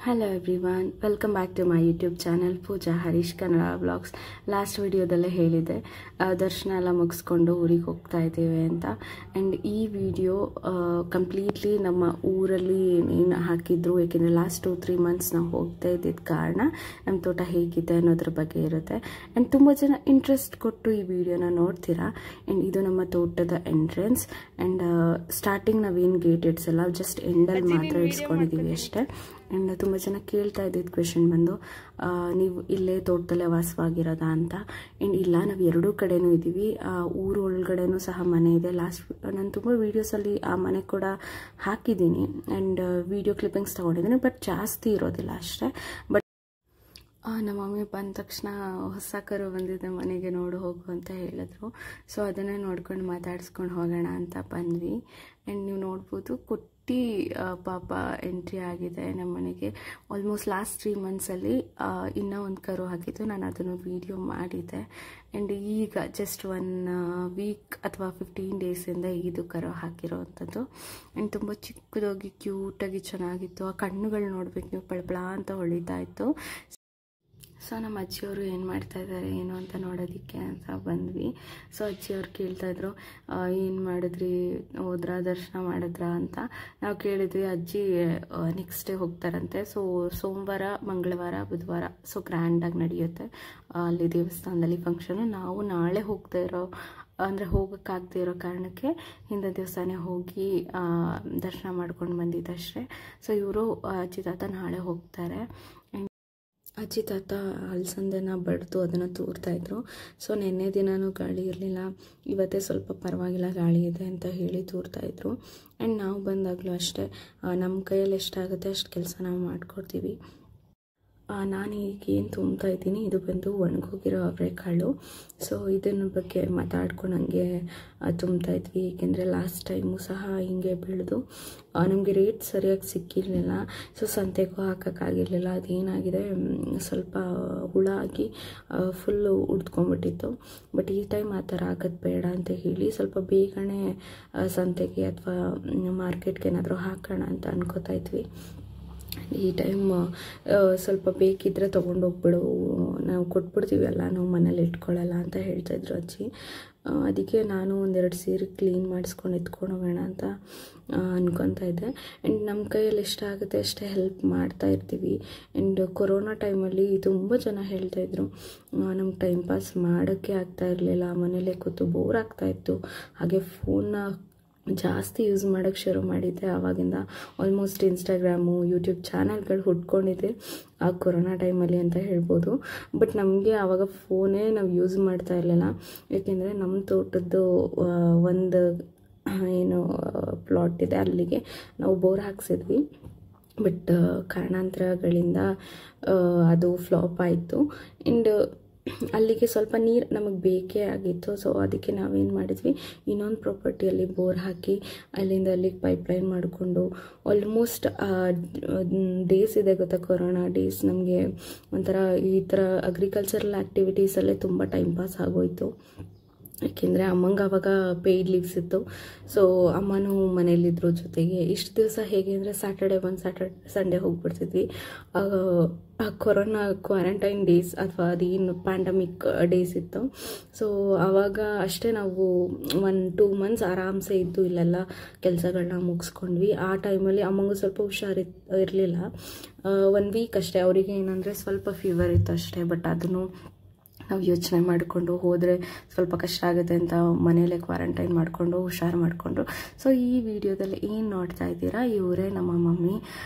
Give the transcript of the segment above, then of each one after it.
Hello everyone, welcome back to my YouTube channel Pooja Harish Kannada Vlogs. Last ವಿಡಿಯೋದಲ್ಲೇ ಹೇಳಿದೆ ದರ್ಶನ ಎಲ್ಲ ಮುಗಿಸ್ಕೊಂಡು ಊರಿಗೆ ಹೋಗ್ತಾ ಇದ್ದೇವೆ ಅಂತ. ಆ್ಯಂಡ್ ಈ ವಿಡಿಯೋ ಕಂಪ್ಲೀಟ್ಲಿ ನಮ್ಮ ಊರಲ್ಲಿ ಏನು ಹಾಕಿದ್ರು, ಏಕೆಂದರೆ ಲಾಸ್ಟ್ 2-3 ಮಂತ್ಸ್ ನಾವು ಹೋಗ್ತಾ ಇದ್ದಿದ್ದ ಕಾರಣ ನಮ್ಮ ತೋಟ ಹೇಗಿದೆ ಅನ್ನೋದ್ರ ಬಗ್ಗೆ ಇರುತ್ತೆ. ಆ್ಯಂಡ್ ತುಂಬ ಜನ ಇಂಟ್ರೆಸ್ಟ್ ಕೊಟ್ಟು ಈ ವಿಡಿಯೋನ ನೋಡ್ತೀರಾ. ಆ್ಯಂಡ್ ಇದು ನಮ್ಮ ತೋಟದ ಎಂಟ್ರೆನ್ಸ್. ಆ್ಯಂಡ್ ಸ್ಟಾರ್ಟಿಂಗ್ ನಾವೇನು ಗೇಟ್ ಇಡ್ಸಲ್ಲ, ಜಸ್ಟ್ ಎಂಡಲ್ಲಿ ಮಾತ್ರ ಇಡ್ಸ್ಕೊಂಡಿದ್ದೀವಿ ಅಷ್ಟೇ. ಆ್ಯಂಡ್ ತುಂಬ ಜನ ಕೇಳ್ತಾ ಇದ್ದಿದ್ದು ಕ್ವೆಶನ್ ಬಂದು, ನೀವು ಇಲ್ಲೇ ತೋಟದಲ್ಲೇ ವಾಸವಾಗಿರೋದಾ ಅಂತ. ಆ್ಯಂಡ್ ಇಲ್ಲ, ನಾವು ಎರಡೂ ಕಡೆನೂ ಇದ್ದೀವಿ. ಊರು ಒಳಗಡೆನೂ ಸಹ ಮನೆ ಇದೆ. ನಾನು ತುಂಬ ವೀಡಿಯೋಸಲ್ಲಿ ಆ ಮನೆ ಕೂಡ ಹಾಕಿದ್ದೀನಿ ಆ್ಯಂಡ್ ವಿಡಿಯೋ ಕ್ಲಿಪ್ಪಿಂಗ್ಸ್ ತೊಗೊಂಡಿದ್ದೀನಿ, ಬಟ್ ಜಾಸ್ತಿ ಇರೋದಿಲ್ಲ ಅಷ್ಟೇ. ಬಟ್ ನಮ್ಮ ಮಮ್ಮಿ ಬಂದ ತಕ್ಷಣ ಹೊಸ ಕರು ಬಂದಿದ್ದೆ ಮನೆಗೆ, ನೋಡು ಹೋಗು ಅಂತ ಹೇಳಿದ್ರು. ಸೊ ಅದನ್ನೇ ನೋಡ್ಕೊಂಡು ಮಾತಾಡಿಸ್ಕೊಂಡು ಹೋಗೋಣ ಅಂತ ಬಂದ್ವಿ. ಆ್ಯಂಡ್ ನೀವು ನೋಡ್ಬೋದು, ಕುಟ್ಟಿ ಪಾಪ ಎಂಟ್ರಿ ಆಗಿದೆ ನಮ್ಮ ಮನೆಗೆ. ಆಲ್ಮೋಸ್ಟ್ ಲಾಸ್ಟ್ 3 ಮಂತ್ಸಲ್ಲಿ ಇನ್ನೂ ಒಂದು ಕರು ಹಾಕಿತ್ತು, ನಾನು ಅದನ್ನು ವೀಡಿಯೋ ಮಾಡಿದ್ದೆ. ಆ್ಯಂಡ್ ಈಗ ಜಸ್ಟ್ 1 ವೀಕ್ ಅಥವಾ 15 ಡೇಸಿಂದ ಇದು ಕರು ಹಾಕಿರೋವಂಥದ್ದು. ಆ್ಯಂಡ್ ತುಂಬ ಚಿಕ್ಕದಾಗಿ ಕ್ಯೂಟಾಗಿ ಚೆನ್ನಾಗಿತ್ತು. ಆ ಕಣ್ಣುಗಳು ನೋಡ್ಬೇಕು ನೀವು, ಪಳಪಳ ಅಂತ ಹೊಳಿತಾ ಇತ್ತು. ಸೊ ನಮ್ಮ ಅಜ್ಜಿಯವರು ಏನು ಮಾಡ್ತಾ ಇದ್ದಾರೆ ಏನು ಅಂತ ನೋಡೋದಕ್ಕೆ ಅಂತ ಬಂದ್ವಿ. ಸೊ ಅಜ್ಜಿಯವ್ರು ಕೇಳ್ತಾಯಿದ್ರು, ಏನು ಮಾಡಿದ್ರಿ, ಹೋದ್ರಾ, ದರ್ಶನ ಮಾಡಿದ್ರಾ ಅಂತ. ನಾವು ಕೇಳಿದ್ವಿ. ಅಜ್ಜಿ ನೆಕ್ಸ್ಟ್ ಡೇ ಹೋಗ್ತಾರಂತೆ. ಸೊ ಸೋಮವಾರ, ಮಂಗಳವಾರ, ಬುಧವಾರ ಸೊ ಗ್ರ್ಯಾಂಡಾಗಿ ನಡೆಯುತ್ತೆ ಅಲ್ಲಿ ದೇವಸ್ಥಾನದಲ್ಲಿ ಫಂಕ್ಷನು. ನಾವು ನಾಳೆ ಹೋಗ್ತಾ ಇರೋ, ಅಂದರೆ ಹೋಗೋಕ್ಕಾಗದೇ ಇರೋ ಕಾರಣಕ್ಕೆ ಹಿಂದೆ ದಿವಸನೇ ಹೋಗಿ ದರ್ಶನ ಮಾಡ್ಕೊಂಡು ಬಂದಿದ್ದಷ್ಟೇ. ಸೊ ಇವರು ಅಜ್ಜಿ ತಾತ ನಾಳೆ ಹೋಗ್ತಾರೆ. ಅಜ್ಜಿ ತಾತ ಅಲಸಂದೆನ ಬಡ್ದು ಅದನ್ನು ತೂರ್ತಾಯಿದ್ರು. ಸೊ ನಿನ್ನೆ ದಿನವೂ ಗಾಳಿ ಇರಲಿಲ್ಲ, ಇವತ್ತೇ ಸ್ವಲ್ಪ ಪರವಾಗಿಲ್ಲ ಗಾಳಿ ಇದೆ ಅಂತ ಹೇಳಿ ತೂರ್ತಾಯಿದ್ರು. ಆ್ಯಂಡ್ ನಾವು ಬಂದಾಗಲೂ ಅಷ್ಟೇ, ನಮ್ಮ ಕೈಯಲ್ಲಿ ಎಷ್ಟಾಗುತ್ತೆ ಅಷ್ಟು ಕೆಲಸ ನಾವು ಮಾಡಿಕೊಡ್ತೀವಿ. ನಾನು ಈಗ ಏನು ತುಂಬ್ತಾ ಇದ್ದೀನಿ, ಇದು ಬಂದು ಒಣಗೋಗಿರೋ ಅವರೆಕಾಳು. ಸೊ ಇದನ್ನ ಬಗ್ಗೆ ಮಾತಾಡ್ಕೊಂಡು ಹಂಗೆ ತುಂಬ್ತಾ ಇದ್ವಿ. ಏಕೆಂದರೆ ಲಾಸ್ಟ್ ಟೈಮು ಸಹ ಹಿಂಗೆ ಬೆಳೆದು ನಮಗೆ ರೇಟ್ ಸರಿಯಾಗಿ ಸಿಕ್ಕಿರಲಿಲ್ಲ. ಸೊ ಸಂತೆಗೂ ಹಾಕೋಕ್ಕಾಗಿರಲಿಲ್ಲ. ಅದೇನಾಗಿದೆ, ಸ್ವಲ್ಪ ಹುಳ ಆಗಿ ಫುಲ್ಲು ಉಡ್ಕೊಂಡ್ಬಿಟ್ಟಿತ್ತು. ಬಟ್ ಈ ಟೈಮ್ ಆ ಥರ ಆಗೋದು ಬೇಡ ಅಂತ ಹೇಳಿ ಸ್ವಲ್ಪ ಬೇಗನೆ ಸಂತೆಗೆ ಅಥವಾ ಮಾರ್ಕೆಟ್ಗೆ ಏನಾದರೂ ಹಾಕೋಣ ಅಂತ ಅನ್ಕೋತಾ ಇದ್ವಿ. ಈ ಟೈಮ್ ಸ್ವಲ್ಪ ಬೇಕಿದ್ದರೆ ತೊಗೊಂಡೋಗ್ಬಿಡು, ನಾವು ಕೊಟ್ಬಿಡ್ತೀವಿ ಅಲ್ಲ, ನಾವು ಮನೇಲಿ ಇಟ್ಕೊಳ್ಳಲ್ಲ ಅಂತ ಹೇಳ್ತಾಯಿದ್ರು ಅಜ್ಜಿ. ಅದಕ್ಕೆ ನಾನು 1-2 ಸೀರೆ ಕ್ಲೀನ್ ಮಾಡಿಸ್ಕೊಂಡು ಎತ್ಕೊಂಡು ಹೋಗೋಣ ಅಂತ ಅನ್ಕೊತಾ ಇದ್ದೆ. ಆ್ಯಂಡ್ ನಮ್ಮ ಕೈಯಲ್ಲಿ ಎಷ್ಟಾಗುತ್ತೆ ಅಷ್ಟೇ ಹೆಲ್ಪ್ ಮಾಡ್ತಾ ಇರ್ತೀವಿ. ಆ್ಯಂಡ್ ಕೊರೋನಾ ಟೈಮಲ್ಲಿ ತುಂಬ ಜನ ಹೇಳ್ತಾಯಿದ್ರು, ನಮ್ಗೆ ಟೈಮ್ ಪಾಸ್ ಮಾಡೋಕ್ಕೆ ಆಗ್ತಾ ಇರಲಿಲ್ಲ, ಮನೇಲೇ ಕೂತು ಬೋರ್ ಆಗ್ತಾಯಿತ್ತು. ಹಾಗೆ ಫೋನ್ನ ಜಾಸ್ತಿ ಯೂಸ್ ಮಾಡೋಕ್ಕೆ ಶುರು ಮಾಡಿದ್ದೆ. ಆವಾಗಿಂದ ಆಲ್ಮೋಸ್ಟ್ ಇನ್ಸ್ಟಾಗ್ರಾಮು, ಯೂಟ್ಯೂಬ್ ಚಾನಲ್ಗಳು ಹುಟ್ಕೊಂಡಿದ್ದೆ ಆ ಕೊರೋನಾ ಟೈಮಲ್ಲಿ ಅಂತ ಹೇಳ್ಬೋದು. ಬಟ್ ನಮಗೆ ಆವಾಗ ಫೋನೇ ನಾವು ಯೂಸ್ ಮಾಡ್ತಾ ಇರಲಿಲ್ಲ. ಏಕೆಂದರೆ ನಮ್ಮ ತೋಟದ್ದು ಒಂದು ಏನು ಪ್ಲಾಟ್ ಇದೆ, ಅಲ್ಲಿಗೆ ನಾವು ಬೋರ್ ಹಾಕ್ಸಿದ್ವಿ. ಬಟ್ ಕಾರಣಾಂತರಗಳಿಂದ ಅದು ಫ್ಲಾಪ್ ಆಯಿತು. ಆ್ಯಂಡ್ ಅಲ್ಲಿಗೆ ಸ್ವಲ್ಪ ನೀರು ನಮಗೆ ಬೇಕೇ ಆಗಿತ್ತು. ಸೊ ಅದಕ್ಕೆ ನಾವೇನು ಮಾಡಿದ್ವಿ, ಇನ್ನೊಂದು ಪ್ರಾಪರ್ಟಿಯಲ್ಲಿ ಬೋರ್ ಹಾಕಿ ಅಲ್ಲಿಂದ ಅಲ್ಲಿಗೆ ಪೈಪ್ಲೈನ್ ಮಾಡಿಕೊಂಡು ಆಲ್ಮೋಸ್ಟ್ ಡೇಸ್ ಇದೆ ಗೊತ್ತಾ, ಕೊರೋನಾ ಡೇಸ್. ನಮಗೆ ಒಂಥರ ಈ ಥರ ಅಗ್ರಿಕಲ್ಚರಲ್ ಆ್ಯಕ್ಟಿವಿಟೀಸಲ್ಲೇ ತುಂಬ ಟೈಮ್ ಪಾಸ್ ಆಗೋಯಿತು. ಏಕೆಂದರೆ ಅಮ್ಮಂಗೆ ಆವಾಗ ಪೇಯ್ಡ್ ಲೀವ್ಸ್ ಇತ್ತು. ಸೊ ಅಮ್ಮನೂ ಮನೇಲಿದ್ರು ಜೊತೆಗೆ. ಇಷ್ಟು ದಿವಸ ಹೇಗೆ ಅಂದರೆ ಸ್ಯಾಟರ್ಡೆ ಸಂಡೇ ಹೋಗ್ಬಿಡ್ತಿದ್ವಿ. ಕೊರೋನಾ ಕ್ವಾರಂಟೈನ್ ಡೇಸ್ ಅಥವಾ ಅದೇನು ಪ್ಯಾಂಡಮಿಕ್ ಡೇಸ್ ಇತ್ತು. ಸೊ ಆವಾಗ ಅಷ್ಟೇ ನಾವು 1-2 ಮಂತ್ಸ್ ಆರಾಮ್ಸೆ ಇದ್ದು ಇಲ್ಲೆಲ್ಲ ಕೆಲಸಗಳನ್ನ ಮುಗಿಸ್ಕೊಂಡ್ವಿ. ಆ ಟೈಮಲ್ಲಿ ಅಮ್ಮಂಗೂ ಸ್ವಲ್ಪ ಇರಲಿಲ್ಲ. 1 ವೀಕ್ ಅಷ್ಟೇ. ಅವರಿಗೆ ಏನಂದರೆ ಸ್ವಲ್ಪ ಫೀವರ್ ಇತ್ತು ಅಷ್ಟೇ. ಬಟ್ ಅದನ್ನು ನಾವು ಯೋಚನೆ ಮಾಡಿಕೊಂಡು ಹೋದರೆ ಸ್ವಲ್ಪ ಕಷ್ಟ ಆಗುತ್ತೆ ಅಂತ ಮನೇಲೆ ಕ್ವಾರಂಟೈನ್ ಮಾಡಿಕೊಂಡು ಹುಷಾರು ಮಾಡಿಕೊಂಡ್ರು. ಸೊ ಈ ವಿಡಿಯೋದಲ್ಲಿ ಏನು ನೋಡ್ತಾ ಇದ್ದೀರಾ, ಇವರೇ ನಮ್ಮ mummy.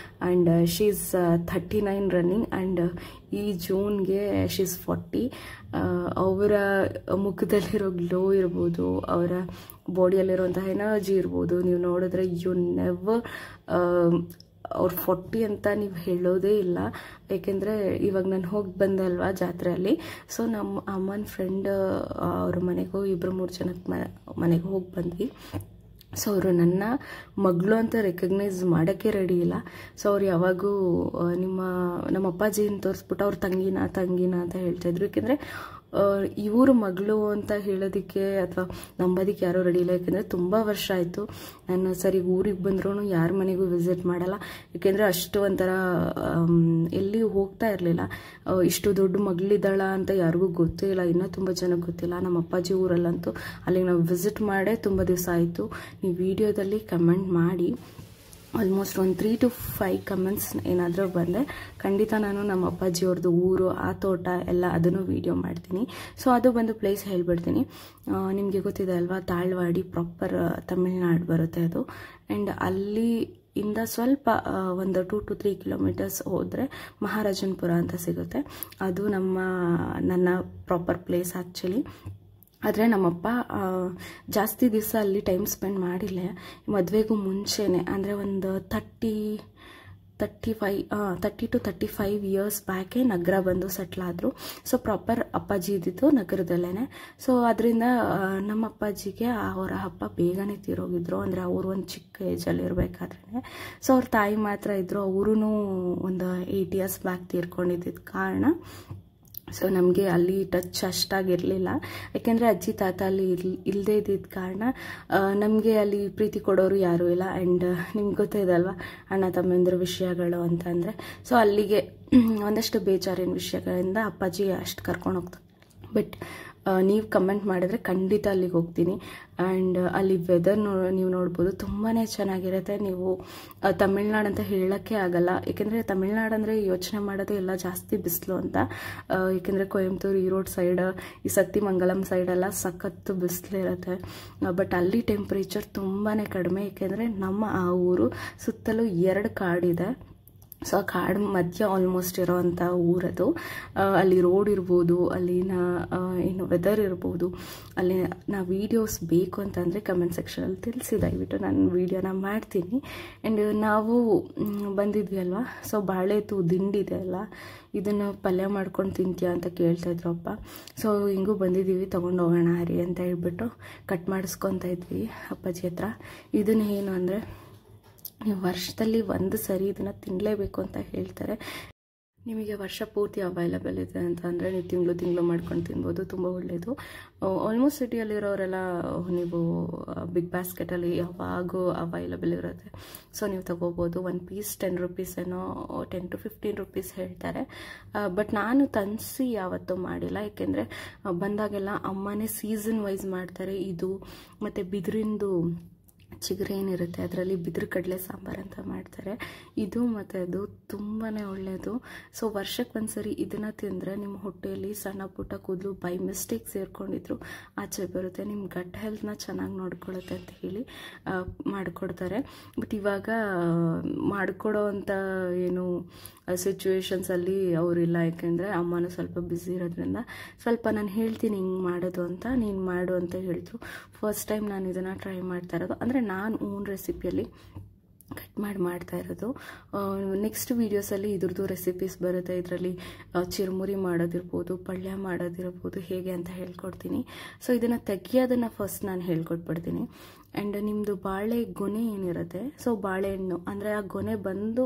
And she is 39 running. And ಈ ಜೂನ್ಗೆ ಶೀ ಈಸ್ 40. ಅವರ ಮುಖದಲ್ಲಿರೋ ಗ್ಲೋ ಇರ್ಬೋದು, ಅವರ ಬಾಡಿಯಲ್ಲಿರುವಂತಹ ಎನರ್ಜಿ ಇರ್ಬೋದು, ನೀವು ನೋಡಿದ್ರೆ ಯು ನೆವರ್ ಅವ್ರು 40 ಅಂತ ನೀವು ಹೇಳೋದೇ ಇಲ್ಲ. ಏಕೆಂದರೆ ಇವಾಗ ನಾನು ಹೋಗಿ ಬಂದೆ ಅಲ್ವಾ ಜಾತ್ರೆಯಲ್ಲಿ. ಸೊ ನಮ್ಮ ಅಮ್ಮನ ಫ್ರೆಂಡ್ ಅವ್ರ ಮನೆಗೂ 2-3 ಜನಕ್ಕೆ ಮನೆಗೆ ಹೋಗಿ ಬಂದ್ವಿ. ಸೊ ಅವರು ನನ್ನ ಮಗಳು ಅಂತ ರೆಕಗ್ನೈಸ್ ಮಾಡೋಕ್ಕೆ ರೆಡಿ ಇಲ್ಲ. ಸೊ ಅವ್ರು ಯಾವಾಗೂ ನಮ್ಮ ಅಪ್ಪಾಜಿನ ತೋರಿಸ್ಬಿಟ್ಟು ಅವ್ರ ತಂಗಿನ ಅಂತ ಹೇಳ್ತಾಯಿದ್ರು. ಏಕೆಂದರೆ ಇವರು ಮಗಳು ಅಂತ ಹೇಳೋದಕ್ಕೆ ಅಥವಾ ನಂಬೋದಕ್ಕೆ ಯಾರೂ ರೆಡಿ ಇಲ್ಲ. ಯಾಕೆಂದರೆ ತುಂಬ ವರ್ಷ ಆಯಿತು ನಾನು ಸರಿ ಊರಿಗೆ ಬಂದ್ರೂ ಯಾರ ಮನೆಗೂ ವಿಸಿಟ್ ಮಾಡಲ್ಲ. ಯಾಕೆಂದರೆ ಅಷ್ಟು ಒಂಥರ ಎಲ್ಲಿ ಹೋಗ್ತಾ ಇರಲಿಲ್ಲ. ಇಷ್ಟು ದೊಡ್ಡ ಮಗಳಿದ್ದಾಳ ಅಂತ ಯಾರಿಗೂ ಗೊತ್ತೇ ಇಲ್ಲ, ಇನ್ನೂ ತುಂಬ ಜನಕ್ಕೆ ಗೊತ್ತಿಲ್ಲ. ನಮ್ಮ ಅಪ್ಪಾಜಿ ಊರಲ್ಲಂತೂ ಅಲ್ಲಿಗೆ ನಾವು ವಿಸಿಟ್ ಮಾಡೇ ತುಂಬ ದಿವಸ ಆಯಿತು. ನೀವು ವಿಡಿಯೋದಲ್ಲಿ ಕಮೆಂಟ್ ಮಾಡಿ, ಆಲ್ಮೋಸ್ಟ್ ಒಂದು 3 to 5 ಕಮೆಂಟ್ಸ್ ಏನಾದರೂ ಬಂದರೆ ಖಂಡಿತ ನಾನು ನಮ್ಮ ಅಪ್ಪಾಜಿಯವ್ರದ್ದು ಊರು, ಆ ತೋಟ ಎಲ್ಲ ಅದನ್ನು ವೀಡಿಯೋ ಮಾಡ್ತೀನಿ. ಸೊ ಅದು ಬಂದು ಪ್ಲೇಸ್ ಹೇಳ್ಬಿಡ್ತೀನಿ. ನಿಮಗೆ ಗೊತ್ತಿದೆ ಅಲ್ವಾ, ತಾಳ್ವಾಡಿ ಪ್ರಾಪರ್ ತಮಿಳ್ನಾಡು ಬರುತ್ತೆ ಅದು. ಆ್ಯಂಡ್ ಅಲ್ಲಿ ಇಂದ ಸ್ವಲ್ಪ ಒಂದು 2 to 3 ಕಿಲೋಮೀಟರ್ಸ್ ಹೋದರೆ ಮಹಾರಾಜನಪುರ ಅಂತ ಸಿಗುತ್ತೆ. ಅದು ನನ್ನ ಪ್ರಾಪರ್ ಪ್ಲೇಸ್ ಆ್ಯಕ್ಚುಲಿ. ಆದರೆ ನಮ್ಮಪ್ಪ ಜಾಸ್ತಿ ದಿವಸ ಅಲ್ಲಿ ಟೈಮ್ ಸ್ಪೆಂಡ್ ಮಾಡಿಲ್ಲ. ಮದುವೆಗೂ ಮುಂಚೆನೇ ಅಂದರೆ ಒಂದು 30 to 35 ಇಯರ್ಸ್ ಬ್ಯಾಕೆ ನಗರ ಬಂದು ಸೆಟ್ಲ್ ಆದರು. ಸೊ ಪ್ರಾಪರ್ ಅಪ್ಪಾಜಿ ಇದ್ದಿದ್ದು ನಗರದಲ್ಲೇ. ಸೊ ಅದರಿಂದ ನಮ್ಮ ಅಪ್ಪಾಜಿಗೆ ಅವರ ಅಪ್ಪ ಬೇಗನೆ ತೀರೋಗಿದ್ರು. ಅಂದರೆ ಅವರು ಒಂದು ಚಿಕ್ಕ ಏಜಲ್ಲಿ ಇರಬೇಕಾದ್ರೆ. ಸೊ ಅವ್ರ ತಾಯಿ ಮಾತ್ರ ಇದ್ದರು. ಅವರೂ ಒಂದು 8 ಇಯರ್ಸ್ ಬ್ಯಾಕ್ ತೀರ್ಕೊಂಡಿದ್ದ ಕಾರಣ ಸೊ ನಮಗೆ ಅಲ್ಲಿ ಟಚ್ ಅಷ್ಟಾಗಿರಲಿಲ್ಲ. ಯಾಕೆಂದರೆ ಅಜ್ಜಿ ತಾತ ಅಲ್ಲಿ ಇಲ್ಲದೇ ಇದ್ದಿದ್ದ ಕಾರಣ ನಮಗೆ ಅಲ್ಲಿ ಪ್ರೀತಿ ಕೊಡೋರು ಯಾರೂ ಇಲ್ಲ. ಆ್ಯಂಡ್ ನಿಮ್ಗೆ ಗೊತ್ತಿದೆ ಅಲ್ವಾ ಅಣ್ಣ ತಮ್ಮಂದಿರ ವಿಷಯಗಳು ಅಂತಂದರೆ. ಸೊ ಅಲ್ಲಿಗೆ ಒಂದಷ್ಟು ಬೇಜಾರಿನ ವಿಷಯಗಳಿಂದ ಅಪ್ಪಾಜಿ ಅಷ್ಟು ಕರ್ಕೊಂಡು ಹೋಗ್ತಾರೆ. ಬಟ್ ನೀವು ಕಮೆಂಟ್ ಮಾಡಿದ್ರೆ ಖಂಡಿತ ಅಲ್ಲಿಗೆ ಹೋಗ್ತೀನಿ. ಆ್ಯಂಡ್ ಅಲ್ಲಿ ವೆದರ್ ನೀವು ನೋಡ್ಬೋದು, ತುಂಬಾ ಚೆನ್ನಾಗಿರುತ್ತೆ. ನೀವು ತಮಿಳ್ನಾಡು ಅಂತ ಹೇಳೋಕ್ಕೆ ಆಗಲ್ಲ. ಏಕೆಂದರೆ ತಮಿಳ್ನಾಡು ಅಂದರೆ ಯೋಚನೆ ಮಾಡೋದು ಎಲ್ಲ ಜಾಸ್ತಿ ಬಿಸಿಲು ಅಂತ. ಏಕೆಂದರೆ ಕೊಯಂಬತ್ತೂರು, ಈರೋಡ್ ಸೈಡ್, ಈ ಸತ್ತಿಮಂಗಲಂ ಸೈಡೆಲ್ಲ ಸಖತ್ತು ಬಿಸಿಲಿರುತ್ತೆ. ಬಟ್ ಅಲ್ಲಿ ಟೆಂಪ್ರೇಚರ್ ತುಂಬಾ ಕಡಿಮೆ. ಏಕೆಂದರೆ ನಮ್ಮ ಆ ಊರು ಸುತ್ತಲೂ 2 ಕಾಡಿದೆ. ಸೊ ಆ ಕಾಡು ಮಧ್ಯ ಆಲ್ಮೋಸ್ಟ್ ಇರೋವಂಥ ಊರದು. ಅಲ್ಲಿ ರೋಡ್ ಇರ್ಬೋದು, ಅಲ್ಲಿನ ಏನು ವೆದರ್ ಇರ್ಬೋದು. ಅಲ್ಲಿ ನಾ ವೀಡಿಯೋಸ್ ಬೇಕು ಅಂತಂದರೆ ಕಮೆಂಟ್ ಸೆಕ್ಷನಲ್ಲಿ ತಿಳಿಸಿ, ದಯವಿಟ್ಟು ನಾನು ವೀಡಿಯೋನ ಮಾಡ್ತೀನಿ. ಆ್ಯಂಡ್ ನಾವು ಬಂದಿದ್ವಿ ಅಲ್ವಾ, ಸೊ ಬಾಳೆದು ದಿಂಡಿದೆ ಅಲ್ಲ, ಇದನ್ನು ಪಲ್ಯ ಮಾಡ್ಕೊಂಡು ತಿಂತೀಯ ಅಂತ ಕೇಳ್ತಾಯಿದ್ರು ಅಪ್ಪ. ಸೊ ಹಿಂಗೂ ಬಂದಿದ್ದೀವಿ, ತೊಗೊಂಡು ಹೋಗೋಣ ಹರಿ ಅಂತ ಹೇಳ್ಬಿಟ್ಟು ಕಟ್ ಮಾಡಿಸ್ಕೊತಾ ಇದ್ವಿ ಅಪ್ಪಾಜಿ ಹತ್ರ. ಇದನ್ನು ಏನು ಅಂದರೆ, ನೀವು ವರ್ಷದಲ್ಲಿ 1 ಸರಿ ಇದನ್ನು ತಿನ್ನಲೇಬೇಕು ಅಂತ ಹೇಳ್ತಾರೆ. ನಿಮಗೆ ವರ್ಷ ಪೂರ್ತಿ ಅವೈಲಬಲ್ ಇದೆ ಅಂತ ಅಂದರೆ ನೀವು ತಿಂಗಳು ಮಾಡ್ಕೊಂಡು ತಿನ್ಬೋದು, ತುಂಬ ಒಳ್ಳೆಯದು. ಆಲ್ಮೋಸ್ಟ್ ಸಿಟಿಯಲ್ಲಿರೋರೆಲ್ಲ ನೀವು ಬಿಗ್ ಬಾಸ್ಕೆಟಲ್ಲಿ ಯಾವಾಗೂ ಅವೈಲಬಲ್ ಇರುತ್ತೆ. ಸೊ ನೀವು ತೊಗೋಬೋದು. 1 ಪೀಸ್ 10 ರೂಪೀಸ್ ಏನೋ, 10 to 15 ರೂಪೀಸ್ ಹೇಳ್ತಾರೆ. ಬಟ್ ನಾನು ತರಿಸಿ ಯಾವತ್ತೂ ಮಾಡಿಲ್ಲ. ಏಕೆಂದರೆ ಬಂದಾಗೆಲ್ಲ ಅಮ್ಮನೇ ಸೀಸನ್ ವೈಸ್ ಮಾಡ್ತಾರೆ. ಇದು ಮತ್ತು ಬಿದಿರಿಂದು ಚಿಗುರು ಏನಿರುತ್ತೆ ಅದರಲ್ಲಿ ಬಿದಿರು ಕಡಲೆ ಸಾಂಬಾರು ಅಂತ ಮಾಡ್ತಾರೆ. ಇದು ಮತ್ತು ಅದು ತುಂಬಾ ಒಳ್ಳೆಯದು. ಸೊ ವರ್ಷಕ್ಕೆ 1 ಸರಿ ಇದನ್ನು ತಿಂದರೆ ನಿಮ್ಮ ಹೊಟ್ಟೆಯಲ್ಲಿ ಸಣ್ಣ ಪುಟ್ಟ ಕೂದಲು ಬೈ ಮಿಸ್ಟೇಕ್ ಸೇರ್ಕೊಂಡಿದ್ರು ಆಚೆ ಬರುತ್ತೆ. ನಿಮ್ಮ ಗಟ್ ಹೆಲ್ತ್ನ ಚೆನ್ನಾಗಿ ನೋಡ್ಕೊಳ್ಳುತ್ತೆ ಅಂತ ಹೇಳಿ ಮಾಡಿಕೊಡ್ತಾರೆ. ಬಟ್ ಇವಾಗ ಮಾಡಿಕೊಡೋ ಅಂಥ ಏನು ಸಿಚುವೇಶನ್ಸಲ್ಲಿ ಅವರಿಲ್ಲ. ಯಾಕೆಂದರೆ ಅಮ್ಮನೂ ಸ್ವಲ್ಪ ಬ್ಯುಸಿ ಇರೋದ್ರಿಂದ ಸ್ವಲ್ಪ ನಾನು ಹೇಳ್ತೀನಿ ಹಿಂಗೆ ಮಾಡೋದು ಅಂತ, ನೀನು ಮಾಡು ಅಂತ ಹೇಳಿದ್ರು. ಫಸ್ಟ್ ಟೈಮ್ ನಾನು ಇದನ್ನು ಟ್ರೈ ಮಾಡ್ತಾ ಇರೋದು. ಅಂದರೆ ನಾನು ಓನ್ ರೆಸಿಪಿಯಲ್ಲಿ ಕಟ್ ಮಾಡ್ತಾ ಇರೋದು. ನೆಕ್ಸ್ಟ್ ವೀಡಿಯೋಸಲ್ಲಿ ಇದ್ರದ್ದು ರೆಸಿಪೀಸ್ ಬರುತ್ತೆ. ಇದರಲ್ಲಿ ಚಿರುಮುರಿ ಮಾಡೋದಿರ್ಬೋದು, ಪಲ್ಯ ಮಾಡೋದಿರ್ಬೋದು, ಹೇಗೆ ಅಂತ ಹೇಳ್ಕೊಡ್ತೀನಿ. ಸೊ ಇದನ್ನು ತೆಗಿಯೋದನ್ನು ಫಸ್ಟ್ ನಾನು ಹೇಳ್ಕೊಟ್ಬಿಡ್ತೀನಿ. ಆ್ಯಂಡ್ ನಿಮ್ಮದು ಬಾಳೆ ಗೊನೆ ಏನಿರುತ್ತೆ, ಸೊ ಬಾಳೆಹಣ್ಣು ಅಂದರೆ ಆ ಗೊನೆ ಬಂದು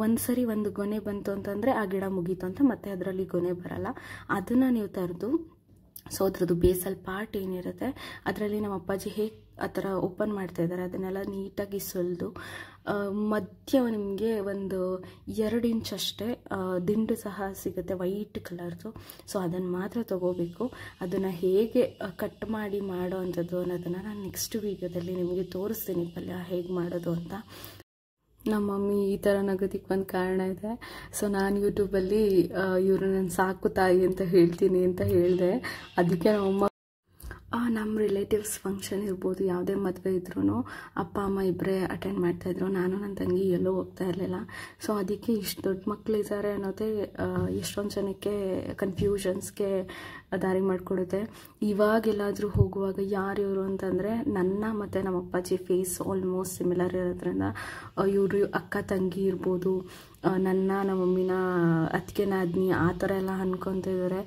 ಒಂದು ಸರಿ ಒಂದು ಗೊನೆ ಬಂತು ಅಂತಂದರೆ ಆ ಗಿಡ ಮುಗೀತು ಅಂತ, ಮತ್ತೆ ಅದರಲ್ಲಿ ಗೊನೆ ಬರಲ್ಲ. ಅದನ್ನು ನೀವು ತರದು, ಸೊ ಅದ್ರದ್ದು ಬೇಸಲ್ ಪಾರ್ಟ್ ಏನಿರುತ್ತೆ ಅದರಲ್ಲಿ ನಮ್ಮ ಅಪ್ಪಾಜಿ ಹೇಗೆ ಆ ಥರ ಓಪನ್ ಮಾಡ್ತಾ ಇದ್ದಾರೆ ಅದನ್ನೆಲ್ಲ ನೀಟಾಗಿ ಸುಲಿದು ಮಧ್ಯ ನಿಮಗೆ ಒಂದು 2 ಇಂಚ್ ಅಷ್ಟೇ ದಿಂಡು ಸಹ ಸಿಗುತ್ತೆ ವೈಟ್ ಕಲರ್ದು. ಸೊ ಅದನ್ನು ಮಾತ್ರ ತೊಗೋಬೇಕು. ಅದನ್ನು ಹೇಗೆ ಕಟ್ ಮಾಡಿ ಮಾಡೋ ಅಂಥದ್ದು ಅನ್ನೋದನ್ನು ನಾನು ನೆಕ್ಸ್ಟ್ ವೀಡಿಯೋದಲ್ಲಿ ನಿಮಗೆ ತೋರಿಸ್ತೀನಿ, ಪಲ್ಯ ಹೇಗೆ ಮಾಡೋದು ಅಂತ. ನಮ್ಮ ಮಮ್ಮಿ ಈ ಥರ ನಗೋದಕ್ಕೆ ಒಂದು ಕಾರಣ ಇದೆ. ಸೊ ನಾನು ಯೂಟ್ಯೂಬಲ್ಲಿ ಇವರು ನನ್ನ ಸಾಕು ತಾಯಿ ಅಂತ ಹೇಳ್ತೀನಿ ಅಂತ ಹೇಳಿದೆ. ಅದಕ್ಕೆ ನಮ್ಮಮ್ಮ ನಮ್ಮ ರಿಲೇಟಿವ್ಸ್ ಫಂಕ್ಷನ್ ಇರ್ಬೋದು, ಯಾವುದೇ ಮದುವೆ ಇದ್ರೂ ಅಪ್ಪ ಅಮ್ಮ ಇಬ್ಬರೇ ಅಟೆಂಡ್ ಮಾಡ್ತಾಯಿದ್ರು. ನಾನು ನನ್ನ ತಂಗಿ ಎಲ್ಲೂ ಹೋಗ್ತಾ ಇರಲಿಲ್ಲ. ಸೊ ಅದಕ್ಕೆ ಇಷ್ಟು ದೊಡ್ಡ ಮಕ್ಕಳಿದ್ದಾರೆ ಅನ್ನೋದೇ ಎಷ್ಟೊಂದು ಜನಕ್ಕೆ ಕನ್ಫ್ಯೂಷನ್ಸ್ಗೆ ದಾರಿ ಮಾಡಿಕೊಡುತ್ತೆ. ಇವಾಗೆಲ್ಲಾದರೂ ಹೋಗುವಾಗ ಯಾರು ಇವರು ಅಂತಂದರೆ ನನ್ನ ಮತ್ತು ನಮ್ಮ ಅಪ್ಪಾಜಿ ಫೇಸ್ ಆಲ್ಮೋಸ್ಟ್ ಸಿಮಿಲರ್ ಇರೋದ್ರಿಂದ ಇವರು ಅಕ್ಕ ತಂಗಿ ಇರ್ಬೋದು, ನಮ್ಮ ಮಮ್ಮಿನ ಅದಕ್ಕೆ ನಾದ್ನಿ ಆ ಥರ ಎಲ್ಲ ಅನ್ಕೊತಿದ್ದಾರೆ.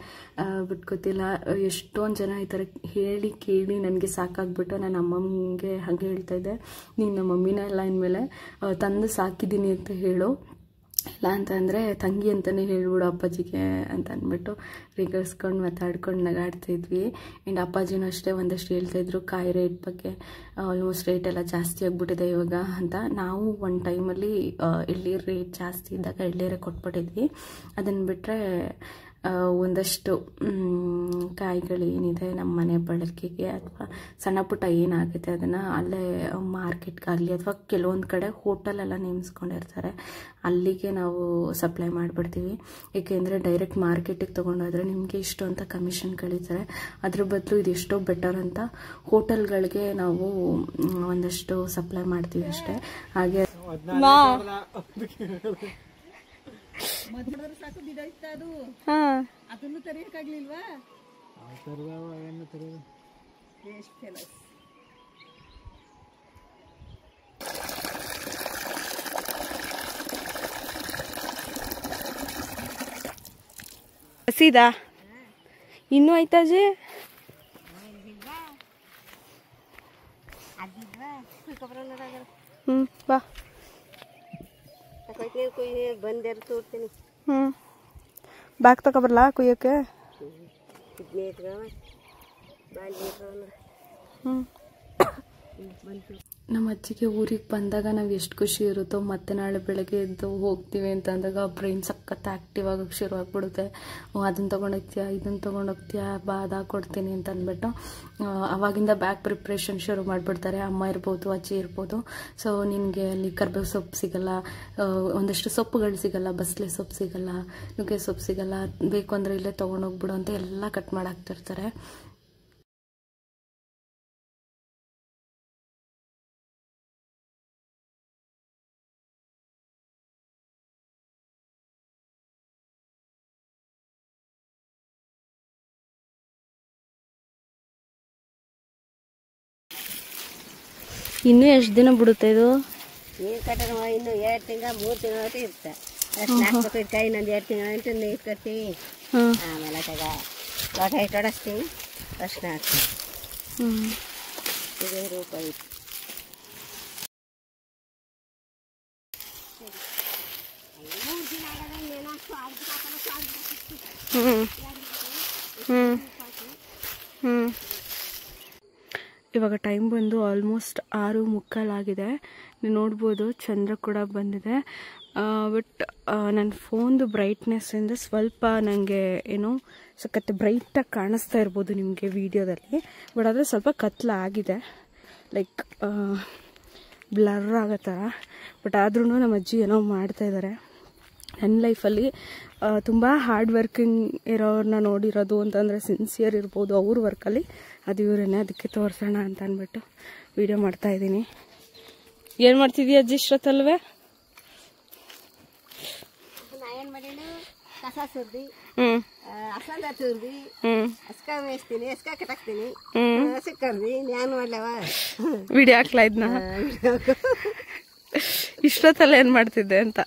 ಬಟ್ ಗೊತ್ತಿಲ್ಲ, ಎಷ್ಟೊಂದು ಜನ ಈ ಥರ ಹೇಳಿ ಕೇಳಿ ನನಗೆ ಸಾಕಾಗ್ಬಿಟ್ಟು ನಾನು ಅಮ್ಮನಿಗೆ ಹಾಗೆ ಹೇಳ್ತಾಯಿದ್ದೆ, ನೀನು ನಮ್ಮ ಮಮ್ಮಿನ ಎಲ್ಲ ಇನ್ಮೇಲೆ ತಂದು ಸಾಕಿದ್ದೀನಿ ಅಂತ ಹೇಳು, ಇಲ್ಲ ಅಂತಂದರೆ ತಂಗಿ ಅಂತಲೇ ಹೇಳ್ಬಿಡು ಅಪ್ಪಾಜಿಗೆ ಅಂತ ಅಂದ್ಬಿಟ್ಟು ರಿಗರ್ಸ್ಕೊಂಡು ಮಾತಾಡ್ಕೊಂಡು ನಗಾಡ್ತಿದ್ವಿ. ಆ್ಯಂಡ್ ಅಪ್ಪಾಜಿನೂ ಅಷ್ಟೇ ಒಂದಷ್ಟು ಹೇಳ್ತಾಯಿದ್ರು ಕಾಯಿ ರೇಟ್ ಬಗ್ಗೆ, ಆಲ್ಮೋಸ್ಟ್ ರೇಟ್ ಎಲ್ಲ ಜಾಸ್ತಿ ಆಗಿಬಿಟ್ಟಿದೆ ಇವಾಗ ಅಂತ. ನಾವು ಒಂದು ಟೈಮಲ್ಲಿ ಎಳ್ಳೀರು ರೇಟ್ ಜಾಸ್ತಿ ಇದ್ದಾಗ ಎಳ್ಳೀರೇ ಕೊಟ್ಬಿಟ್ಟಿದ್ವಿ. ಅದನ್ನು ಬಿಟ್ಟರೆ ಒಂದಷ್ಟು ಕಾಯಿಗಳೇನಿದೆ ನಮ್ಮ ಮನೆ ಬಳಕೆಗೆ ಅಥವಾ ಸಣ್ಣ ಪುಟ್ಟ ಏನಾಗುತ್ತೆ ಅದನ್ನು ಅಲ್ಲೇ ಮಾರ್ಕೆಟ್ಗಾಗಲಿ ಅಥವಾ ಕೆಲವೊಂದು ಕಡೆ ಹೋಟೆಲೆಲ್ಲ ನೇಮಿಸ್ಕೊಂಡಿರ್ತಾರೆ, ಅಲ್ಲಿಗೆ ನಾವು ಸಪ್ಲೈ ಮಾಡಿಬಿಡ್ತೀವಿ. ಏಕೆಂದರೆ ಡೈರೆಕ್ಟ್ ಮಾರ್ಕೆಟಿಗೆ ತೊಗೊಂಡೋದ್ರೆ ನಿಮಗೆ ಇಷ್ಟು ಅಂತ ಕಮಿಷನ್ ಕಳೀತಾರೆ. ಅದ್ರ ಬದಲು ಇದು ಎಷ್ಟೋ ಬೆಟರ್ ಅಂತ ಹೋಟೆಲ್ಗಳಿಗೆ ನಾವು ಒಂದಷ್ಟು ಸಪ್ಲೈ ಮಾಡ್ತೀವಿ ಅಷ್ಟೇ. ಹಾಗೆ ಅದನ್ನು ತರಕಾಗ್ಲಿಲ್ವಾ? ಹಸಿದಾ ಇನ್ನೂ ಆಯ್ತಾಜಿ? ಬಾ ಬಂದೇರು ತೋರ್ತೀನಿ. ಬ್ಯಾಗ್ ತಗೊಬರ್ಲಾ ಕುಯ್ಯೋಕ್ಕೆ? ನಮ್ಮ ಅಜ್ಜಿಗೆ ಊರಿಗೆ ಬಂದಾಗ ನಾವು ಎಷ್ಟು ಖುಷಿ ಇರುತ್ತೋ, ಮತ್ತೆ ನಾಳೆ ಬೆಳಗ್ಗೆ ಎದ್ದು ಹೋಗ್ತೀವಿ ಅಂತ ಅಂದಾಗ ಬ್ರೈನ್ ಸಖತ್ ಆ್ಯಕ್ಟಿವ್ ಆಗೋಕ್ಕೆ ಶುರು ಆಗಿಬಿಡುತ್ತೆ. ಅದನ್ನು ತೊಗೊಂಡೋಗ್ತೀಯಾ, ಇದನ್ನು ತೊಗೊಂಡೋಗ್ತೀಯಾ, ಬಾ ಕೊಡ್ತೀನಿ ಅಂತ ಅಂದ್ಬಿಟ್ಟು ಅವಾಗಿಂದ ಬ್ಯಾಗ್ ಪ್ರಿಪ್ರೇಷನ್ ಶುರು ಮಾಡಿಬಿಡ್ತಾರೆ. ಅಮ್ಮ ಇರ್ಬೋದು, ಅಜ್ಜಿ ಇರ್ಬೋದು. ಸೊ ನಿನಗೆ ಅಲ್ಲಿ ಕರ್ಬೇವು ಸೊಪ್ಪು ಸಿಗಲ್ಲ, ಒಂದಷ್ಟು ಸೊಪ್ಪುಗಳು ಸಿಗಲ್ಲ, ಬಸಳೆ ಸೊಪ್ಪು ಸಿಗಲ್ಲ, ನುಗ್ಗೆ ಸೊಪ್ಪು ಸಿಗಲ್ಲ, ಬೇಕು ಅಂದರೆ ಇಲ್ಲೇ ತೊಗೊಂಡೋಗ್ಬಿಡು ಅಂತ ಎಲ್ಲ ಕಟ್ ಮಾಡಾಕ್ತಿರ್ತಾರೆ. ಇನ್ನೂ ಎಷ್ಟು ದಿನ ಬಿಡುತ್ತೆ ಇದು? ನೀರು ಕಟ್ಟೋದು ಇನ್ನು 2 ತಿಂಗಳು 3 ತಿಂಗಳು ಇರುತ್ತೆ. ಅಷ್ಟು ಹಾಕ್ಬೇಕು. ಕಾಯಿ ಇನ್ನೊಂದು 2 ತಿಂಗಳು ಅಂತ ನೀರು ಕಟ್ತೀವಿ. ಆಮೇಲೆ ಲೋಟ ಇಟ್ಟು ಹೊಡಿಸ್ತೀವಿ. ಅಷ್ಟು ಹಾಕ್ತೀವಿ. 2 ರೂಪಾಯಿ. ಇವಾಗ ಟೈಮ್ ಬಂದು ಆಲ್ಮೋಸ್ಟ್ 6:45 ಆಗಿದೆ. ನೀವು ನೋಡ್ಬೋದು ಚಂದ್ರ ಕೂಡ ಬಂದಿದೆ. ಬಟ್ ನನ್ನ ಫೋನ್ದು ಬ್ರೈಟ್ನೆಸ್ಸಿಂದ ಸ್ವಲ್ಪ ನನಗೆ ಏನೋ ಸಖತ್ ಬ್ರೈಟಾಗಿ ಕಾಣಿಸ್ತಾ ಇರ್ಬೋದು ನಿಮಗೆ ವಿಡಿಯೋದಲ್ಲಿ. ಬಟ್ ಆದರೆ ಸ್ವಲ್ಪ ಕತ್ಲಾಗಿದೆ, ಲೈಕ್ ಬ್ಲರ್ ಆಗೋ ಥರ. ಬಟ್ ಆದ್ರೂ ನಮ್ಮ ಅಜ್ಜಿ ಏನೋ ಮಾಡ್ತಾಯಿದ್ದಾರೆ. ನನ್ನ ಲೈಫಲ್ಲಿ ತುಂಬ ಹಾರ್ಡ್ ವರ್ಕಿಂಗ್ ಇರೋರನ್ನ ನೋಡಿರೋದು ಅಂತಂದರೆ ಸಿನ್ಸಿಯರ್ ಇರ್ಬೋದು ಅವ್ರ ವರ್ಕಲ್ಲಿ, ಅದು ಇವರೇನೆ. ಅದಕ್ಕೆ ತೋರಿಸೋಣ ಅಂತ ಅಂದ್ಬಿಟ್ಟು ವಿಡಿಯೋ ಮಾಡ್ತಾಯಿದ್ದೀನಿ. ಏನು ಮಾಡ್ತಿದ್ದೀಯ ಅಜ್ಜಿ ಇಷ್ಟೊತ್ತಲ್ವೇ? ಏನು ಮಾಡೀನಿ, ಕಸ ಸುರ್ದಿ, ಹಸಂದ ತುರ್ದಿ, ಹಸ್ಕ ಮೇಯಿಸ್ತೀನಿ, ಹಸ್ಕ ಕಟ್ಟಾಕ್ತೀನಿ, ಹಸಕ್ ಕರ್ದಿ. ನಾನು ಮಾಡ್ಲವ ವಿಡಿಯೋ ಹಾಕ್ಲಾ ಇದನ್ನ? ಇಷ್ಟೊತ್ತಲ್ಲ ಏನು ಮಾಡ್ತಿದ್ದೆ ಅಂತ.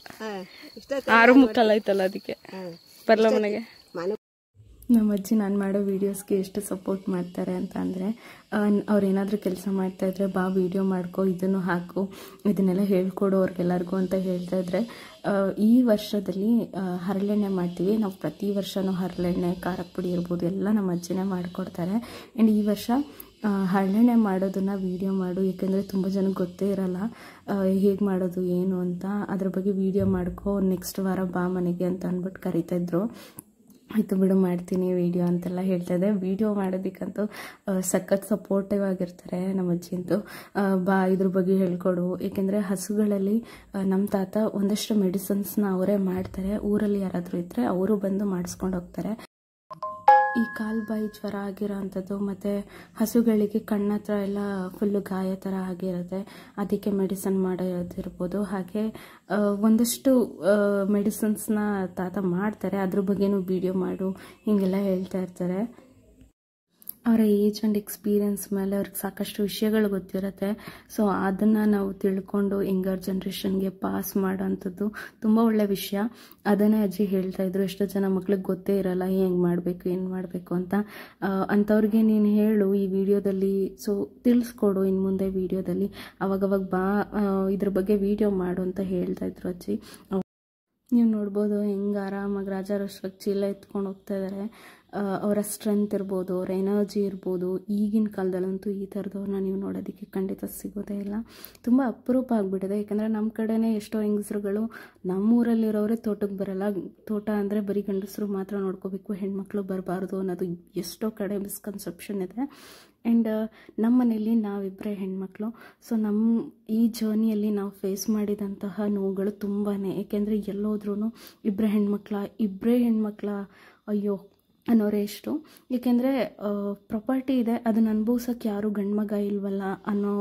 6:45 ಆಯ್ತಲ್ಲ, ಅದಕ್ಕೆ ಬರಲ್ಲ ಮನೆಗೆ. ನಮ್ಮ ಅಜ್ಜಿ ನಾನು ಮಾಡೋ ವೀಡಿಯೋಸ್ಗೆ ಎಷ್ಟು ಸಪೋರ್ಟ್ ಮಾಡ್ತಾರೆ ಅಂತ ಅಂದರೆ, ಅವ್ರೇನಾದರೂ ಕೆಲಸ ಮಾಡ್ತಾಯಿದ್ರೆ ಬಾ ವೀಡಿಯೋ ಮಾಡ್ಕೊ, ಇದನ್ನು ಹಾಕು, ಇದನ್ನೆಲ್ಲ ಹೇಳ್ಕೊಡು ಅವ್ರಿಗೆಲ್ಲರಿಗೂ ಅಂತ ಹೇಳ್ತಾಯಿದ್ರೆ. ಈ ವರ್ಷದಲ್ಲಿ ಹರಳೆಣ್ಣೆ ಮಾಡ್ತೀವಿ ನಾವು. ಪ್ರತಿ ವರ್ಷವೂ ಹರಳೆಣ್ಣೆ, ಖಾರದ ಪುಡಿ ಇರ್ಬೋದು ಎಲ್ಲ ನಮ್ಮ ಅಜ್ಜಿನೇ ಮಾಡಿಕೊಡ್ತಾರೆ. ಆ್ಯಂಡ್ ಈ ವರ್ಷ ಹರಳೆಣ್ಣೆ ಮಾಡೋದನ್ನು ವೀಡಿಯೋ ಮಾಡು, ಏಕೆಂದರೆ ತುಂಬ ಜನಕ್ಕೆ ಗೊತ್ತೇ ಇರಲ್ಲ ಹೇಗೆ ಮಾಡೋದು ಏನು ಅಂತ. ಅದ್ರ ಬಗ್ಗೆ ವೀಡಿಯೋ ಮಾಡ್ಕೊ, ನೆಕ್ಸ್ಟ್ ವಾರ ಬಾ ಮನೆಗೆ ಅಂತ ಅಂದ್ಬಿಟ್ಟು ಕರಿತಾಯಿದ್ರು. ಆಯಿತು ಬಿಡು ಮಾಡ್ತೀನಿ ವೀಡಿಯೋ ಅಂತೆಲ್ಲ ಹೇಳ್ತಾಯಿದ್ದೆ. ವೀಡಿಯೋ ಮಾಡೋದಕ್ಕಂತೂ ಸಖತ್ ಸಪೋರ್ಟಿವ್ ಆಗಿರ್ತಾರೆ ನಮ್ಮ ಅಜ್ಜಿ ಅಂತೂ. ಬಾ ಇದ್ರ ಬಗ್ಗೆ ಹೇಳ್ಕೊಡು, ಏಕೆಂದರೆ ಹಸುಗಳಲ್ಲಿ ನಮ್ಮ ತಾತ ಒಂದಷ್ಟು ಮೆಡಿಸಿನ್ಸ್ನ ಅವರೇ ಮಾಡ್ತಾರೆ. ಊರಲ್ಲಿ ಯಾರಾದರೂ ಇದ್ದರೆ ಅವರು ಬಂದು ಮಾಡಿಸ್ಕೊಂಡು ಹೋಗ್ತಾರೆ. ಈ ಕಾಲು ಬಾಯಿ ಜ್ವರ ಆಗಿರೋ ಅಂಥದ್ದು, ಮತ್ತು ಹಸುಗಳಿಗೆ ಕಣ್ಣತ್ರ ಎಲ್ಲ ಫುಲ್ಲು ಗಾಯ ಥರ ಆಗಿರುತ್ತೆ, ಅದಕ್ಕೆ ಮೆಡಿಸನ್ ಮಾಡೋದಿರ್ಬೋದು. ಹಾಗೆ ಒಂದಷ್ಟು ಮೆಡಿಸಿನ್ಸ್ನ ತಾತ ಮಾಡ್ತಾರೆ, ಅದ್ರ ಬಗ್ಗೆನೂ ವೀಡಿಯೋ ಮಾಡು ಹೀಗೆಲ್ಲ ಹೇಳ್ತಾ ಇರ್ತಾರೆ. ಅವರ ಏಜ್ ಆ್ಯಂಡ್ ಎಕ್ಸ್ಪೀರಿಯನ್ಸ್ ಮೇಲೆ ಅವ್ರಿಗೆ ಸಾಕಷ್ಟು ವಿಷಯಗಳು ಗೊತ್ತಿರುತ್ತೆ. ಸೊ ಅದನ್ನು ನಾವು ತಿಳ್ಕೊಂಡು ಯಂಗರ್ ಜನ್ರೇಷನ್ಗೆ ಪಾಸ್ ಮಾಡೋವಂಥದ್ದು ತುಂಬ ಒಳ್ಳೆಯ ವಿಷಯ. ಅದನ್ನೇ ಅಜ್ಜಿ ಹೇಳ್ತಾಯಿದ್ರು, ಎಷ್ಟೋ ಜನ ಮಕ್ಳಿಗೆ ಗೊತ್ತೇ ಇರಲ್ಲ ಹೆಂಗೆ ಮಾಡಬೇಕು ಏನು ಮಾಡಬೇಕು ಅಂತ. ಅಂಥವ್ರಿಗೆ ನೀನು ಹೇಳು ಈ ವಿಡಿಯೋದಲ್ಲಿ, ಸೊ ತಿಳಿಸ್ಕೊಡು ಇನ್ನು ಮುಂದೆ ವೀಡಿಯೋದಲ್ಲಿ, ಅವಾಗವಾಗ ಬಾ ಇದ್ರ ಬಗ್ಗೆ ವೀಡಿಯೋ ಮಾಡು ಅಂತ ಹೇಳ್ತಾಯಿದ್ರು ಅಜ್ಜಿ. ನೀವು ನೋಡ್ಬೋದು ಹೆಂಗೆ ಆರಾಮಾಗಿ ರಾಜಾರೋಷಕ್ಕೆ ಚೀಲ ಎತ್ಕೊಂಡು ಹೋಗ್ತಾ ಇದ್ದಾರೆ. ಅವರ ಸ್ಟ್ರೆಂತ್ ಇರ್ಬೋದು, ಅವರ ಎನರ್ಜಿ ಇರ್ಬೋದು. ಈಗಿನ ಕಾಲದಲ್ಲಂತೂ ಈ ಥರದವ್ರನ್ನ ನೀವು ನೋಡೋದಕ್ಕೆ ಖಂಡಿತ ಸಿಗೋದೇ ಇಲ್ಲ. ತುಂಬ ಅಪರೂಪ ಆಗಿಬಿಟ್ಟಿದೆ. ಯಾಕಂದರೆ ನಮ್ಮ ಕಡೆನೇ ಎಷ್ಟೋ ಹೆಂಗಸ್ರುಗಳು ನಮ್ಮೂರಲ್ಲಿರೋರೇ ತೋಟಕ್ಕೆ ಬರಲ್ಲ. ತೋಟ ಅಂದರೆ ಬರೀ ಗಂಡಸರು ಮಾತ್ರ ನೋಡ್ಕೋಬೇಕು, ಹೆಣ್ಮಕ್ಳು ಬರಬಾರ್ದು ಅನ್ನೋದು ಎಷ್ಟೋ ಕಡೆ ಮಿಸ್ಕನ್ಸೆಪ್ಷನ್ ಇದೆ. ಆ್ಯಂಡ್ ನಮ್ಮ ಮನೇಲಿ ನಾವಿಬ್ಬರೇ ಹೆಣ್ಮಕ್ಳು. ಸೊ ನಮ್ಮ ಈ ಜರ್ನಿಯಲ್ಲಿ ನಾವು ಫೇಸ್ ಮಾಡಿದಂತಹ ನೋವುಗಳು ತುಂಬಾ. ಏಕೆಂದರೆ ಎಲ್ಲೋದ್ರೂ ಇಬ್ಬರೇ ಹೆಣ್ಮಕ್ಳ ಅಯ್ಯೋ ಅನ್ನೋರೇ ಇಷ್ಟು. ಏಕೆಂದರೆ ಪ್ರಾಪರ್ಟಿ ಇದೆ, ಅದನ್ನು ಅನುಭವಿಸೋಕ್ಕೆ ಯಾರು ಗಂಡ್ಮಗ ಇಲ್ವಲ್ಲ ಅನ್ನೋ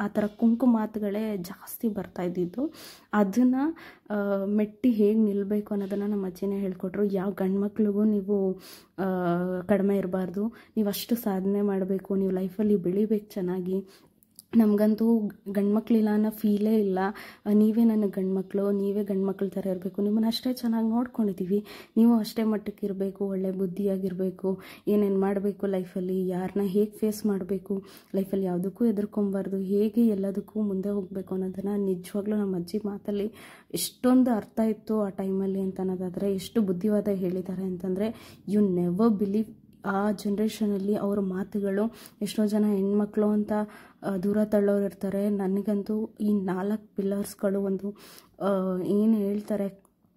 ಆ ಥರ ಕುಂಕು ಮಾತುಗಳೇ ಜಾಸ್ತಿ ಬರ್ತಾ ಇದ್ದಿದ್ದು. ಅದನ್ನು ಮೆಟ್ಟಿ ಹೇಗೆ ನಿಲ್ಲಬೇಕು ಅನ್ನೋದನ್ನು ನಮ್ಮ ಅಜ್ಜಿನೇ ಹೇಳ್ಕೊಟ್ರು. ಯಾವ ಗಂಡ್ಮಕ್ಳಿಗೂ ನೀವು ಕಡಿಮೆ ಇರಬಾರ್ದು, ನೀವು ಅಷ್ಟು ಸಾಧನೆ ಮಾಡಬೇಕು, ನೀವು ಲೈಫಲ್ಲಿ ಬೆಳಿಬೇಕು ಚೆನ್ನಾಗಿ. ನಮಗಂತೂ ಗಂಡ್ಮಕ್ಳಿಲ್ಲ ಅನ್ನೋ ಫೀಲೇ ಇಲ್ಲ. ನೀವೇ ನನಗೆ ಗಂಡ್ಮಕ್ಳು, ನೀವೇ ಗಂಡ್ಮಕ್ಳ ಥರ ಇರಬೇಕು, ನಿಮ್ಮನ್ನು ಅಷ್ಟೇ ಚೆನ್ನಾಗಿ ನೋಡ್ಕೊಂಡಿದ್ದೀವಿ, ನೀವು ಅಷ್ಟೇ ಮಟ್ಟಕ್ಕೆ ಇರಬೇಕು, ಒಳ್ಳೆ ಬುದ್ಧಿಯಾಗಿರಬೇಕು, ಏನೇನು ಮಾಡಬೇಕು ಲೈಫಲ್ಲಿ, ಯಾರನ್ನ ಹೇಗೆ ಫೇಸ್ ಮಾಡಬೇಕು, ಲೈಫಲ್ಲಿ ಯಾವುದಕ್ಕೂ ಹೆದರ್ಕೊಬಾರ್ದು, ಹೇಗೆ ಎಲ್ಲದಕ್ಕೂ ಮುಂದೆ ಹೋಗಬೇಕು ಅನ್ನೋದನ್ನು ನಿಜವಾಗ್ಲೂ ನಮ್ಮ ಅಜ್ಜಿ ಮಾತಲ್ಲಿ ಎಷ್ಟೊಂದು ಅರ್ಥ ಇತ್ತು ಆ ಟೈಮಲ್ಲಿ ಅಂತ ಅನ್ನೋದಾದರೆ. ಎಷ್ಟು ಬುದ್ಧಿವಾದ ಹೇಳಿದ್ದಾರೆ ಅಂತಂದರೆ ಯು ನೆವರ್ ಬಿಲೀವ್. ಆ ಜನ್ರೇಷನಲ್ಲಿ ಅವರ ಮಾತುಗಳು ಎಷ್ಟೋ ಜನ ಹೆಣ್ಮಕ್ಳು ಅಂತ ದೂರ ತಳ್ಳೋರು ಇರ್ತಾರೆ. ನನಗಂತೂ ಈ 4 ಪಿಲ್ಲರ್ಸ್ಗಳು ಒಂದು ಏನು ಹೇಳ್ತಾರೆ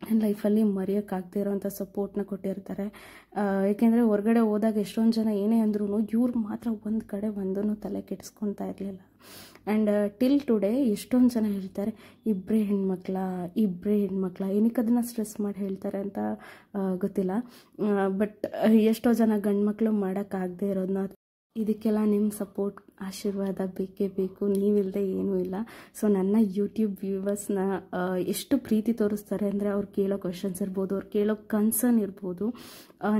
ನನ್ನ ಲೈಫಲ್ಲಿ ಮರೆಯೋಕ್ಕಾಗದೇ ಇರೋವಂಥ ಸಪೋರ್ಟ್ನ ಕೊಟ್ಟಿರ್ತಾರೆ. ಏಕೆಂದರೆ ಹೊರಗಡೆ ಹೋದಾಗ ಎಷ್ಟೊಂದು ಜನ ಏನೇ ಅಂದ್ರೂ ಇವ್ರು ಮಾತ್ರ ಒಂದು ಕಡೆ ಒಂದೂ ತಲೆ ಕೆಡಿಸ್ಕೊತಾ ಇರಲಿಲ್ಲ. ಆ್ಯಂಡ್ ಟಿಲ್ ಟುಡೇ ಎಷ್ಟೊಂದು ಜನ ಹೇಳ್ತಾರೆ ಇಬ್ಬರೇ ಹೆಣ್ಮಕ್ಳ ಏನಕ್ಕೆ ಅದನ್ನು ಸ್ಟ್ರೆಸ್ ಮಾಡಿ ಹೇಳ್ತಾರೆ ಅಂತ ಗೊತ್ತಿಲ್ಲ. ಬಟ್ ಎಷ್ಟೋ ಜನ ಗಂಡು ಮಕ್ಕಳು ಮಾಡೋಕ್ಕಾಗದೇ ಇರೋದನ್ನ, ಇದಕ್ಕೆಲ್ಲ ನಿಮ್ಮ ಸಪೋರ್ಟ್ ಆಶೀರ್ವಾದ ಬೇಕೇ ಬೇಕು. ನೀವಿಲ್ಲದೆ ಏನೂ ಇಲ್ಲ. ಸೊ ನನ್ನ ಯೂಟ್ಯೂಬ್ ವ್ಯೂವರ್ಸ್ನ ಎಷ್ಟು ಪ್ರೀತಿ ತೋರಿಸ್ತಾರೆ ಅಂದರೆ ಅವ್ರು ಕೇಳೋ ಕ್ವೆಶನ್ಸ್ ಇರ್ಬೋದು, ಅವ್ರು ಕೇಳೋ ಕನ್ಸರ್ನ್ ಇರ್ಬೋದು,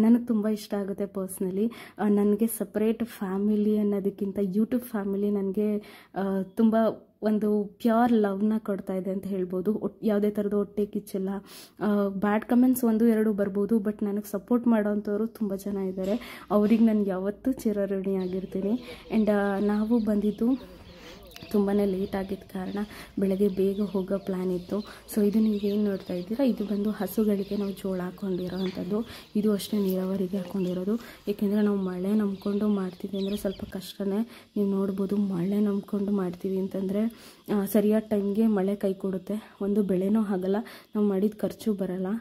ನನಗೆ ತುಂಬ ಇಷ್ಟ ಆಗುತ್ತೆ ಪರ್ಸ್ನಲಿ. ನನಗೆ ಸಪ್ರೇಟ್ ಫ್ಯಾಮಿಲಿ ಅನ್ನೋದಕ್ಕಿಂತ ಯೂಟ್ಯೂಬ್ ಫ್ಯಾಮಿಲಿ ನನಗೆ ತುಂಬ ಒಂದು ಪ್ಯೂರ್ ಲವ್ನ ಕೊಡ್ತಾ ಇದೆ ಅಂತ ಹೇಳ್ಬೋದು. ಯಾವುದೇ ಥರದ ಹೊಟ್ಟೆ ಕಿಚ್ಚಿಲ್ಲ. ಬ್ಯಾಡ್ ಕಮೆಂಟ್ಸ್ 1-2 ಬರ್ಬೋದು, ಬಟ್ ನನಗೆ ಸಪೋರ್ಟ್ ಮಾಡೋವಂಥವ್ರು ತುಂಬ ಜನ ಇದ್ದಾರೆ. ಅವ್ರಿಗೆ ನಾನು ಯಾವತ್ತೂ ಚಿರಋಣಿಯಾಗಿರ್ತೀನಿ. ಆ್ಯಂಡ್ ನಾವು ಬಂದಿದ್ದು ತುಂಬಾ ಲೇಟ್ ಆಗಿದ್ದ ಕಾರಣ ಬೆಳಗ್ಗೆ ಬೇಗ ಹೋಗೋ ಪ್ಲ್ಯಾನ್ ಇತ್ತು. ಸೊ ಇದು ನೀವೇನು ನೋಡ್ತಾ ಇದ್ದೀರಾ, ಇದು ಬಂದು ಹಸುಗಳಿಗೆ ನಾವು ಜೋಳ ಹಾಕ್ಕೊಂಡಿರೋ ಅಂಥದ್ದು. ಇದು ಅಷ್ಟೇ ನೀರಾವರಿಗೆ ಹಾಕ್ಕೊಂಡಿರೋದು. ಏಕೆಂದರೆ ನಾವು ಮಳೆ ನಂಬ್ಕೊಂಡು ಮಾಡ್ತೀವಿ ಅಂದರೆ ಸ್ವಲ್ಪ ಕಷ್ಟನೇ. ನೀವು ನೋಡ್ಬೋದು, ಮಳೆ ನಂಬ್ಕೊಂಡು ಮಾಡ್ತೀವಿ ಅಂತಂದರೆ ಸರಿಯಾದ ಟೈಮ್ಗೆ ಮಳೆ ಕೈ ಕೊಡುತ್ತೆ, ಒಂದು ಬೆಳೆನೂ ಆಗಲ್ಲ, ನಾವು ಮಾಡಿದ ಖರ್ಚು ಬರಲ್ಲ.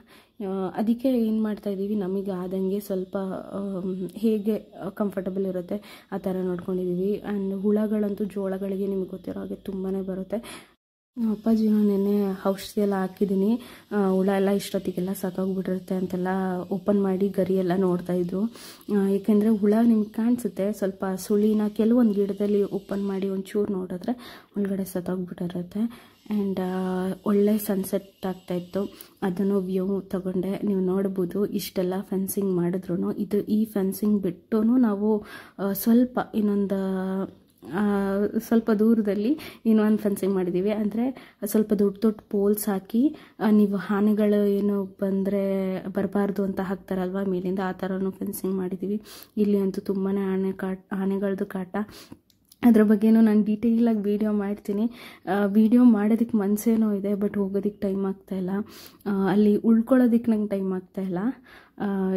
ಅದಕ್ಕೆ ಏನು ಮಾಡ್ತಾಯಿದ್ದೀವಿ, ನಮಗೆ ಆದಂಗೆ ಸ್ವಲ್ಪ ಹೇಗೆ ಕಂಫರ್ಟಬಲ್ ಇರುತ್ತೆ ಆ ಥರ ನೋಡ್ಕೊಂಡಿದ್ದೀವಿ. ಆ್ಯಂಡ್ ಹುಳಗಳಂತೂ ಜೋಳಗಳಿಗೆ ನಿಮಗೆ ಗೊತ್ತಿರೋ ಹಾಗೆ ತುಂಬಾ ಬರುತ್ತೆ. ಅಪ್ಪಾಜಿನೂ ನೆನ್ನೆ ಔಷಧಿ ಎಲ್ಲ ಹಾಕಿದ್ದೀನಿ, ಹುಳ ಎಲ್ಲ ಇಷ್ಟೊತ್ತಿಗೆಲ್ಲ ಸತ್ತೋಗ್ಬಿಟ್ಟಿರುತ್ತೆ ಅಂತೆಲ್ಲ ಓಪನ್ ಮಾಡಿ ಗರಿ ಎಲ್ಲ ನೋಡ್ತಾಯಿದ್ರು. ಏಕೆಂದರೆ ಹುಳ ನಿಮ್ಗೆ ಕಾಣಿಸುತ್ತೆ, ಸ್ವಲ್ಪ ಸುಳಿನ ಕೆಲವೊಂದು ಗಿಡದಲ್ಲಿ ಓಪನ್ ಮಾಡಿ ಒಂಚೂರು ನೋಡಿದ್ರೆ ಒಳಗಡೆ ಸತ್ತೋಗ್ಬಿಟ್ಟಿರುತ್ತೆ. ಆ್ಯಂಡ್ ಒಳ್ಳೆ ಸನ್ಸೆಟ್ ಆಗ್ತಾಯಿತ್ತು, ಅದನ್ನು ವ್ಯೂ ತಗೊಂಡೆ. ನೀವು ನೋಡ್ಬೋದು ಇಷ್ಟೆಲ್ಲ ಫೆನ್ಸಿಂಗ್ ಮಾಡಿದ್ರು ಈ ಫೆನ್ಸಿಂಗ್ ಬಿಟ್ಟು ನಾವು ಸ್ವಲ್ಪ ದೂರದಲ್ಲಿ ಇನ್ನೊಂದು ಫೆನ್ಸಿಂಗ್ ಮಾಡಿದ್ದೀವಿ. ಅಂದರೆ ಸ್ವಲ್ಪ ದೊಡ್ಡ ಪೋಲ್ಸ್ ಹಾಕಿ, ನೀವು ಆನೆಗಳು ಏನು ಬರಬಾರ್ದು ಅಂತ ಹಾಕ್ತಾರಲ್ವ ಮೇಲಿಂದ, ಆ ಥರನೂ ಫೆನ್ಸಿಂಗ್ ಮಾಡಿದ್ದೀವಿ. ಇಲ್ಲಿ ಅಂತೂ ತುಂಬಾ ಆನೆಗಳದ್ದು ಕಾಟ. ಅದ್ರ ಬಗ್ಗೆನೂ ನಾನು ಡೀಟೇಲಾಗಿ ವೀಡಿಯೋ ಮಾಡ್ತೀನಿ. ವೀಡಿಯೋ ಮಾಡೋದಕ್ಕೆ ಮನಸ್ಸೇನೋ ಇದೆ, ಬಟ್ ಹೋಗೋದಕ್ಕೆ ಟೈಮ್ ಆಗ್ತಾಯಿಲ್ಲ, ಅಲ್ಲಿ ಉಳ್ಕೊಳ್ಳೋದಕ್ಕೆ ನಂಗೆ ಟೈಮ್ ಆಗ್ತಾಯಿಲ್ಲ.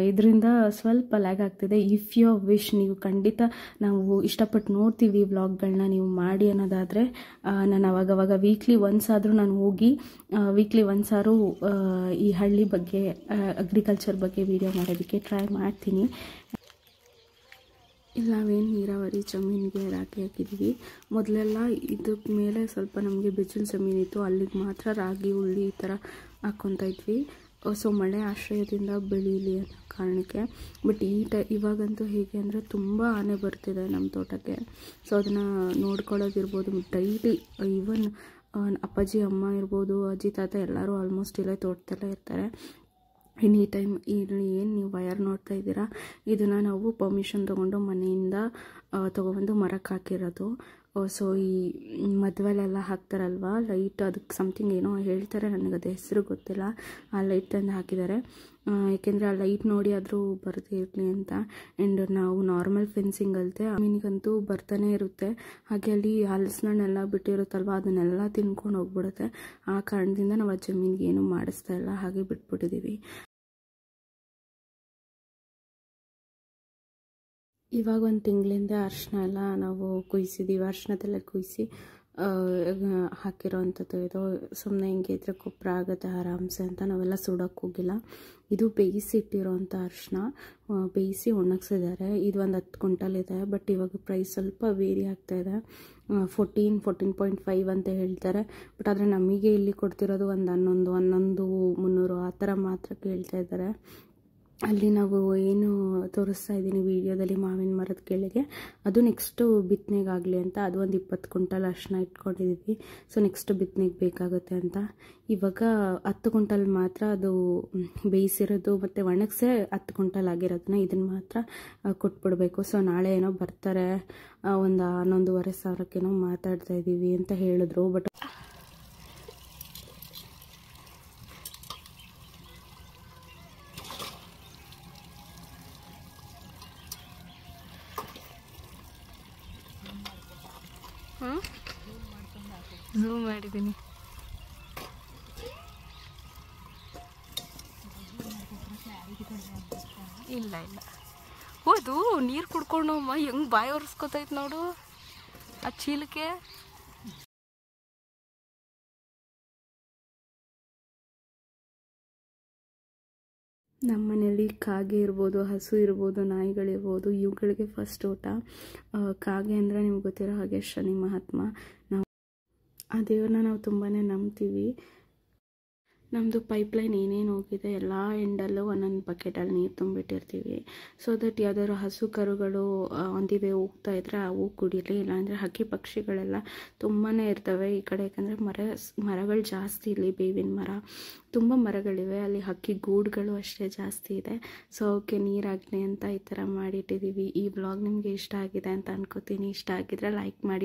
ಇದರಿಂದ ಸ್ವಲ್ಪ ಲ್ಯಾಗ್ ಆಗ್ತಿದೆ. ಇಫ್ ಯು ವಿಶ್, ನೀವು ಖಂಡಿತ ನಾವು ಇಷ್ಟಪಟ್ಟು ನೋಡ್ತೀವಿ ವ್ಲಾಗ್ಗಳನ್ನ, ನೀವು ಮಾಡಿ ಅನ್ನೋದಾದರೆ ನಾನು ಅವಾಗವಾಗ ವೀಕ್ಲಿ ಒನ್ಸ್ ಆದರೂ ನಾನು ಹೋಗಿ ವೀಕ್ಲಿ ಒನ್ಸಾರು ಈ ಹಳ್ಳಿ ಬಗ್ಗೆ, ಅಗ್ರಿಕಲ್ಚರ್ ಬಗ್ಗೆ ವೀಡಿಯೋ ಮಾಡೋದಕ್ಕೆ ಟ್ರೈ ಮಾಡ್ತೀನಿ. ಇಲ್ಲಿ ನಾವೇನು ನೀರಾವರಿ ಜಮೀನಿಗೆ ರಾಗಿ ಹಾಕಿದ್ದೀವಿ. ಮೊದಲೆಲ್ಲ ಇದಕ್ಕೆ ಮೇಲೆ ಸ್ವಲ್ಪ ನಮಗೆ ಬೆಚ್ಚಲು ಜಮೀನಿತ್ತು, ಅಲ್ಲಿಗೆ ಮಾತ್ರ ರಾಗಿ ಉಳ್ಳಿ ಈ ಥರ ಹಾಕ್ಕೊತಾ ಇದ್ವಿ. ಸೊ ಮಳೆ ಆಶ್ರಯದಿಂದ ಬೆಳೀಲಿ ಅನ್ನೋ ಕಾರಣಕ್ಕೆ. ಬಟ್ ಇವಾಗಂತೂ ಹೇಗೆ ಅಂದರೆ ತುಂಬ ಆನೆ ಬರ್ತಿದೆ ನಮ್ಮ ತೋಟಕ್ಕೆ. ಸೊ ಅದನ್ನು ನೋಡ್ಕೊಳ್ಳೋದಿರ್ಬೋದು, ಡೈಲಿ ಈವನ್ ಅಪ್ಪಾಜಿ ಅಮ್ಮ ಇರ್ಬೋದು, ಅಜ್ಜಿ ತಾತ ಎಲ್ಲರೂ ಆಲ್ಮೋಸ್ಟ್ ಇಲ್ಲೇ ತೋಟದಲ್ಲೇ ಇರ್ತಾರೆ. ಎನಿ ಟೈಮ್ ಇಲ್ಲಿ ಏನು ನೀವು ವಯರ್ ನೋಡ್ತಾ ಇದ್ದೀರಾ, ಇದನ್ನು ನಾವು ಪರ್ಮಿಷನ್ ತೊಗೊಂಡು ಮನೆಯಿಂದ ತೊಗೊಬಂದು ಮರಕ್ಕೆ ಹಾಕಿರೋದು. ಸೊ ಈ ಮದುವೆಲೆಲ್ಲ ಹಾಕ್ತಾರಲ್ವ ಲೈಟ್, ಅದಕ್ಕೆ ಸಮಥಿಂಗ್ ಏನೋ ಹೇಳ್ತಾರೆ, ನನಗೆ ಅದು ಹೆಸರು ಗೊತ್ತಿಲ್ಲ. ಆ ಲೈಟ್ ತಂದು ಹಾಕಿದ್ದಾರೆ, ಏಕೆಂದರೆ ಆ ಲೈಟ್ ನೋಡಿ ಆದರೂ ಬರದೇ ಇರಲಿ ಅಂತ. ಆ್ಯಂಡ್ ನಾವು ನಾರ್ಮಲ್ ಫೆನ್ಸಿಂಗ್ ಅಲ್ಲದೆ ಮೀನಿಗಂತೂ ಬರ್ತಾನೆ ಇರುತ್ತೆ. ಹಾಗೆ ಅಲ್ಲಿ ಹಲಸಿನಣ್ಣೆಲ್ಲ ಬಿಟ್ಟಿರುತ್ತಲ್ವ, ಅದನ್ನೆಲ್ಲ ತಿನ್ಕೊಂಡು ಹೋಗ್ಬಿಡುತ್ತೆ. ಆ ಕಾರಣದಿಂದ ನಾವು ಆ ಜಮೀನಿಗೆ ಏನೂ ಮಾಡಿಸ್ತಾ ಇಲ್ಲ, ಹಾಗೆ ಬಿಟ್ಬಿಟ್ಟಿದ್ದೀವಿ. ಇವಾಗ ಒಂದು ತಿಂಗಳಿಂದ ಅರಿಶಿನ ಎಲ್ಲ ನಾವು ಕುಯ್ಸಿದ್ದೀವಿ. ಅರಿಶಿನದೆಲ್ಲ ಕುಯ್ಸಿ ಹಾಕಿರೋ ಅಂಥದ್ದು ಇದು. ಸುಮ್ಮನೆ ಹಿಂಗೆ ಇದ್ರೆ ಗೊಬ್ಬರ ಆಗುತ್ತೆ ಆರಾಮ್ಸೆ ಅಂತ ನಾವೆಲ್ಲ ಸುಡೋಕ್ಕೆ ಹೋಗಿಲ್ಲ. ಇದು ಬೇಯಿಸಿ ಇಟ್ಟಿರೋವಂಥ ಅರಿಶಿನ, ಬೇಯಿಸಿ ಒಣಗಿಸಿದ್ದಾರೆ. ಇದು ಒಂದು 10 ಕ್ವಿಂಟಲ್ ಇದೆ. ಬಟ್ ಇವಾಗ ಪ್ರೈಸ್ ಸ್ವಲ್ಪ ವೇರಿ ಆಗ್ತಾಯಿದೆ. 14.5 ಅಂತ ಹೇಳ್ತಾರೆ. ಬಟ್ ಆದರೆ ನಮಗೆ ಇಲ್ಲಿ ಕೊಡ್ತಿರೋದು ಒಂದು 11,300 ಆ ಥರ ಮಾತ್ರ ಕೇಳ್ತಾ ಇದ್ದಾರೆ. ಅಲ್ಲಿ ನಾವು ಏನು ತೋರಿಸ್ತಾ ಇದ್ದೀನಿ ವಿಡಿಯೋದಲ್ಲಿ ಮಾವಿನ ಮರದ ಕೆಳಗೆ, ಅದು ನೆಕ್ಸ್ಟು ಬಿತ್ತನೆಗಾಗಲಿ ಅಂತ ಅದು ಒಂದು 20 ಕ್ವಿಂಟಲ್ ಅರಿಶಿನ ಇಟ್ಕೊಂಡಿದ್ದೀವಿ. ಸೊ ನೆಕ್ಸ್ಟ್ ಬಿತ್ತನೆಗೆ ಬೇಕಾಗುತ್ತೆ ಅಂತ. ಇವಾಗ 10 ಕ್ವಿಂಟಲ್ ಮಾತ್ರ ಅದು ಬೇಯಿಸಿರೋದು ಮತ್ತು ಒಣಗಿಸೇ 10 ಕ್ವಿಂಟಲ್ ಆಗಿರೋದನ್ನ ಇದನ್ನು ಮಾತ್ರ ಕೊಟ್ಬಿಡ್ಬೇಕು. ಸೊ ನಾಳೆ ಏನೋ ಬರ್ತಾರೆ, ಒಂದು 11,500 ಮಾತಾಡ್ತಾ ಇದ್ದೀವಿ ಅಂತ ಹೇಳಿದ್ರು. ಬಟ್ ಝೂಮ್ ಮಾಡಿದ್ದೀನಿ. ಇಲ್ಲ ಹೌದು, ನೀರು ಕುಡ್ಕೊಂಡು ಅಮ್ಮ ಹೆಂಗೆ ಬಾಯಿ ಒರೆಸ್ಕೊತೈತೆ ನೋಡು ಆ ಚೀಲಕ್ಕೆ. ನಮ್ಮ ಮನೇಲಿ ಕಾಗೆ ಇರ್ಬೋದು, ಹಸು ಇರ್ಬೋದು, ನಾಯಿಗಳಿರ್ಬೋದು, ಇವುಗಳಿಗೆ ಫಸ್ಟ್ ಊಟ. ಕಾಗೆ ಅಂದರೆ ನಿಮ್ಗೆ ಗೊತ್ತಿರೋ ಹಾಗೆ ಶನಿ ಮಹಾತ್ಮ. ನಾವು ಆ ದೇವ್ರನ್ನ ನಾವು ತುಂಬಾ ನಂಬ್ತೀವಿ. ನಮ್ಮದು ಪೈಪ್ಲೈನ್ ಏನೇನು ಹೋಗಿದೆ ಎಲ್ಲ ಎಂಡಲ್ಲೂ ಒಂದೊಂದು ಬಕೆಟಲ್ಲಿ ನೀರು ತುಂಬಿಟ್ಟಿರ್ತೀವಿ. ಸೊ ದಟ್ ಯಾವ್ದಾದ್ರು ಹಸು ಕರುಗಳು ಆನ್ ದಿ ವೇ ಹೋಗ್ತಾ ಇದ್ದರೆ ಅವು ಕುಡಿಯಲಿ. ಇಲ್ಲಾಂದರೆ ಹಕ್ಕಿ ಪಕ್ಷಿಗಳೆಲ್ಲ ತುಂಬಾ ಇರ್ತವೆ ಈ ಕಡೆ. ಯಾಕಂದರೆ ಮರಗಳು ಜಾಸ್ತಿ, ಇಲ್ಲಿ ಬೇವಿನ ಮರ ತುಂಬ ಮರಗಳಿವೆ. ಅಲ್ಲಿ ಹಕ್ಕಿ ಗೂಡುಗಳು ಅಷ್ಟೇ ಜಾಸ್ತಿ ಇದೆ. ಸೊ ಅವಕ್ಕೆ ನೀರಾಗಲಿ ಅಂತ ಈ ಥರ ಮಾಡಿಟ್ಟಿದ್ದೀವಿ. ಈ ವ್ಲಾಗ್ ನಿಮಗೆ ಇಷ್ಟ ಆಗಿದೆ ಅಂತ ಅನ್ಕೋತೀನಿ. ಇಷ್ಟ ಆಗಿದ್ರೆ ಲೈಕ್ ಮಾಡಿ.